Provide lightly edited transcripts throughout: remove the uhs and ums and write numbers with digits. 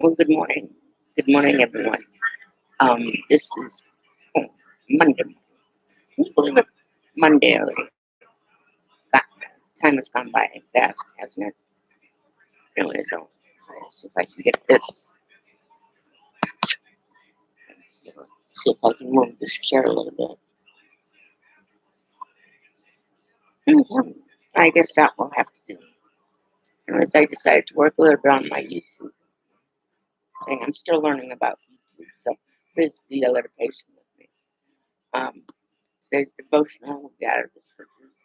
Well, good morning. Good morning, everyone. This is Monday. Can you believe it? Monday already. God, time has gone by fast, hasn't it? Anyway, so let's see if I can get this. See if I can move this chair a little bit. Mhm. I guess that will have to do. Anyways, I decided to work a little bit on my YouTube thing. I'm still learning about YouTube, so please be a little patient with me. Um, Today's devotional, we got the scriptures.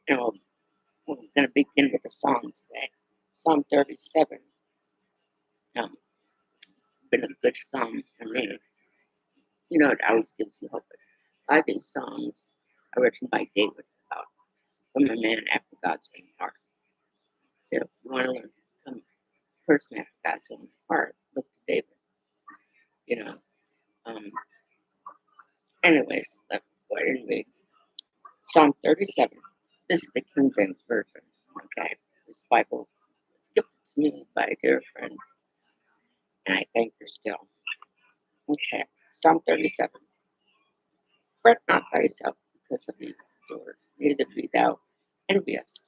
You know, we're going to begin with a song today. Psalm 37. Um, been a good psalm for me. You know, it always gives you hope. A lot of these psalms are written by David about from a man after God's own heart. So if you want to learn to become a person after God's own heart, look to David. You know. Um, Anyways, let's go ahead and read Psalm 37. This is the King James version. Okay, this Bible was gifted to me by a dear friend, and I thank her still. Okay, Psalm 37. Fret not thyself because of evildoers, neither be thou envious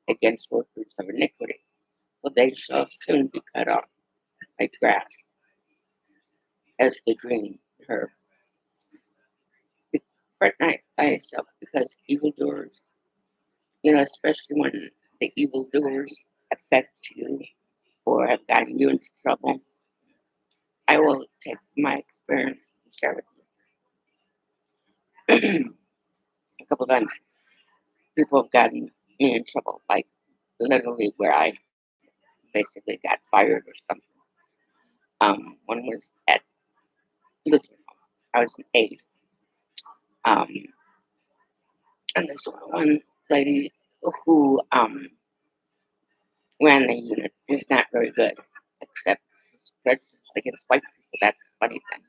against workers of iniquity, for they shall soon be cut off like grass, as the green herb. Fret not thyself because evildoers, especially when the evildoers affect you or have gotten you into trouble. I will take my experience and share with you. A couple times, people have gotten me in trouble, like literally where I basically got fired or something. One was at Lutheran Home. I was an aide. Um, and this one lady who ran the unit was not very good, except she's prejudiced against white people. That's the funny thing.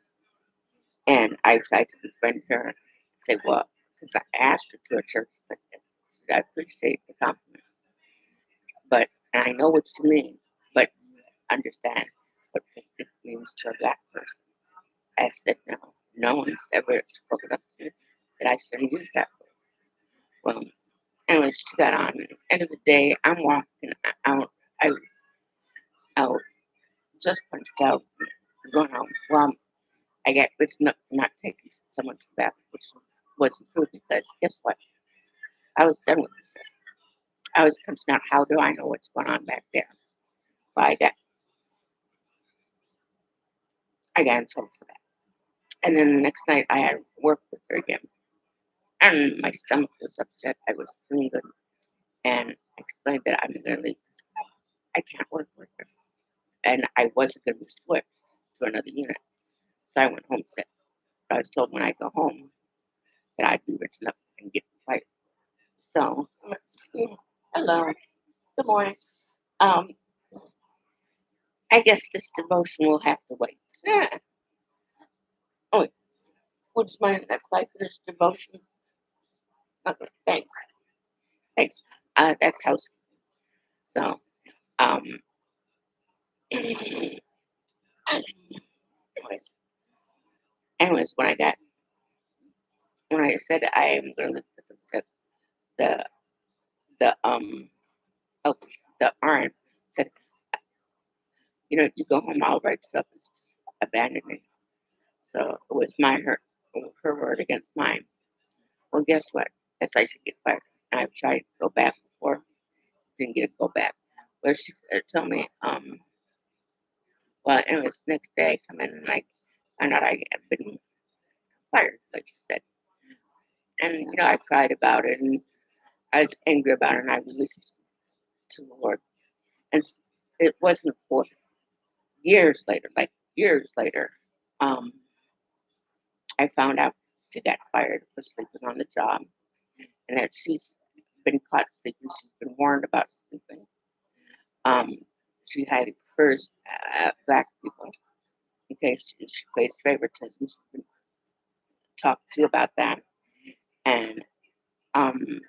And I tried to befriend her and say, well, because I asked her to a church, but I appreciate the compliment. But and I know what you mean, but understand what it means to a black person. I said, no, no one's ever spoken up to me that I shouldn't use that word. Well, anyways, she got on. At the end of the day, I'm walking out. I out, just punched out, going home. Well, I got written up for not taking someone to the bathroom, which wasn't true because guess what? I was done with the shit. I was punching out. How do I know what's going on back there? Well, I got in trouble for that. And then the next night, I had work with her again, and my stomach was upset. I was feeling good, and I explained that I'm going to leave because I can't work with her, and I wasn't going to be switched to another unit. So I went home sick. But I was told when I go home that I'd be written up and get fired. So, let's see. Hello, good morning. Um, I guess this devotion will have to wait. Oh, would you mind if I finish devotions? Okay, thanks. Thanks. That's house. So, um, anyways, anyways, when I said I am going to live this upset, the the oh, the RN said, you go home, I'll write stuff. It's just abandoning. So it was her word against mine. Well, guess what? Yes, I did get fired. I've tried to go back before, didn't get to go back. But she told me, well, anyways, next day I come in and I find out I have been fired, like you said. And, I cried about it and I was angry about it and I released it to the Lord. And it wasn't for years later, like years later, um, I found out she got fired for sleeping on the job and that she's been caught sleeping. She's been warned about sleeping. Um, she highly prefers black people. Okay, she plays favoritism. She's been talked to about that, and um,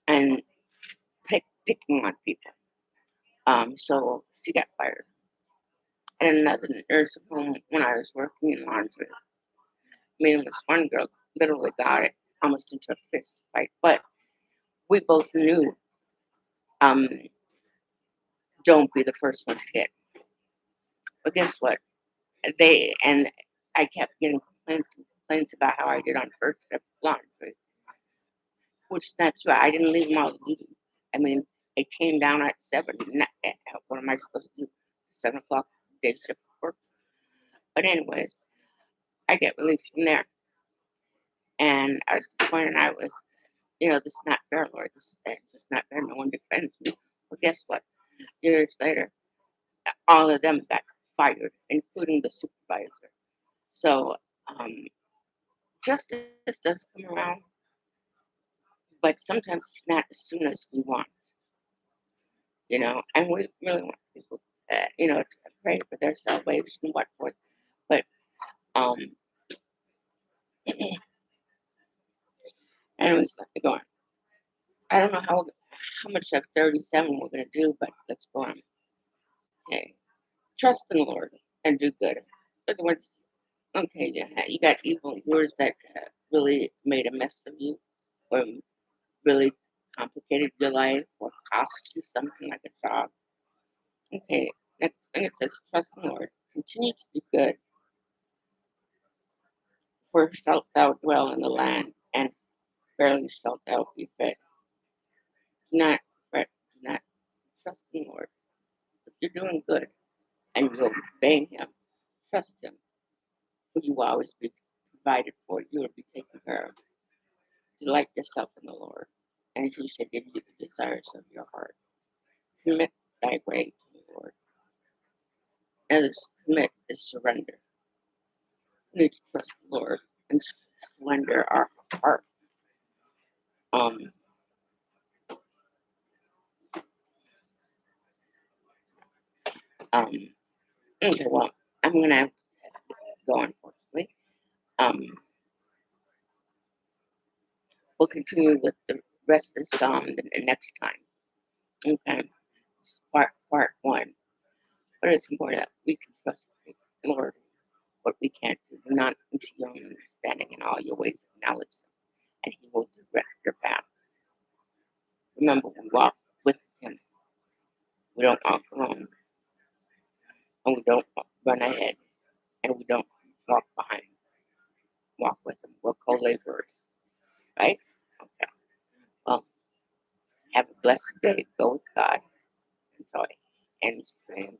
and picking on people. So she got fired. in another nursing home when I was working in laundry. Me and this one girl literally got it almost into a fist fight, but we both knew, um, don't be the first one to hit. But guess what? And I kept getting complaints about how I did on first shift laundry, which is not true. I didn't leave them all to duty. I mean, it came down at 7. What am I supposed to do? 7 o'clock day shift work. But anyways, I get relief from there. And I was disappointed. I was, this is not fair, Lord. This is not fair. No one defends me. Well, guess what? Years later, all of them got fired, including the supervisor. So justice does come around, but sometimes it's not as soon as we want, and we really want people, to pray for their salvation, what for. But um, and it was like going, I don't know how much of 37 we're gonna do, but let's go on. Okay, trust in the Lord and do good. In other words, okay, you got evil doers that really made a mess of you, or really complicated your life, or cost you something like a job. Okay, next thing it says, trust in the Lord, continue to do good, for shalt thou dwell in the land, and verily shalt thou be fed. Do not fret, do not trust in the Lord. If you're doing good and you're obeying Him, trust Him, for you will always be provided for. You will be taken care of. Delight yourself in the Lord, and He shall give you the desires of your heart. Commit thy way to the Lord. And this commit is surrender. We need to trust the Lord and surrender our heart. Um, um, okay, well, I'm gonna have to go, unfortunately. Um, we'll continue with the rest of the psalm the next time. Okay, this is part one. But it's important that we can trust the Lord, what we can't do. Do not into your own understanding in all your ways acknowledge Him, and He will direct your paths. Remember, we walk with Him. We don't walk alone, and we don't run ahead, and we don't walk behind. Walk with Him. We're co-laborers, right? Okay. Well, have a blessed day. Go with God. Enjoy. And stream.